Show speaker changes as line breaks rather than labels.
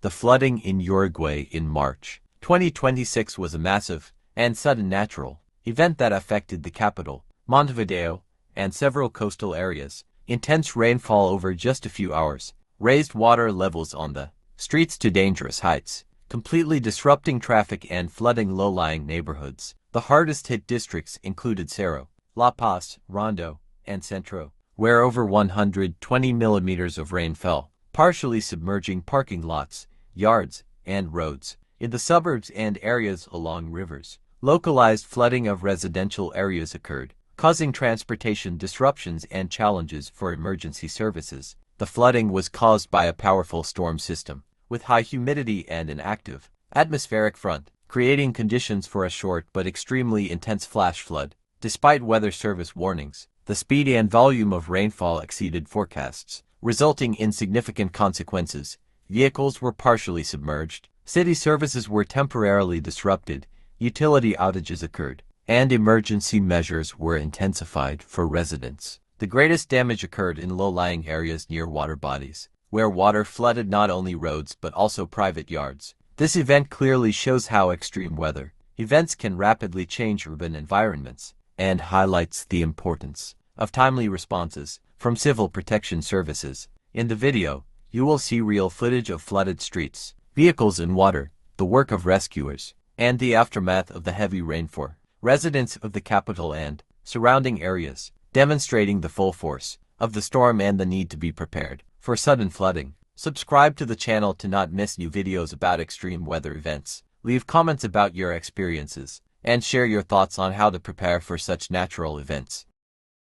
The flooding in Uruguay in March 2026 was a massive and sudden natural event that affected the capital, Montevideo, and several coastal areas. Intense rainfall over just a few hours raised water levels on the streets to dangerous heights, completely disrupting traffic and flooding low-lying neighborhoods. The hardest-hit districts included Cerro, La Paz, Rondo, and Centro, where over 120 millimeters of rain fell, partially submerging parking lots, yards, and roads. In the suburbs and areas along rivers, localized flooding of residential areas occurred, causing transportation disruptions and challenges for emergency services. The flooding was caused by a powerful storm system, with high humidity and an active atmospheric front, creating conditions for a short but extremely intense flash flood. Despite weather service warnings, the speed and volume of rainfall exceeded forecasts, resulting in significant consequences. Vehicles were partially submerged, city services were temporarily disrupted, utility outages occurred, and emergency measures were intensified for residents. The greatest damage occurred in low-lying areas near water bodies, where water flooded not only roads but also private yards. This event clearly shows how extreme weather events can rapidly change urban environments, and highlights the importance of timely responses from civil protection services. In the video, you will see real footage of flooded streets, vehicles in water, the work of rescuers, and the aftermath of the heavy rainfall. Residents of the capital and surrounding areas, demonstrating the full force of the storm and the need to be prepared for sudden flooding. Subscribe to the channel to not miss new videos about extreme weather events. Leave comments about your experiences, and share your thoughts on how to prepare for such natural events.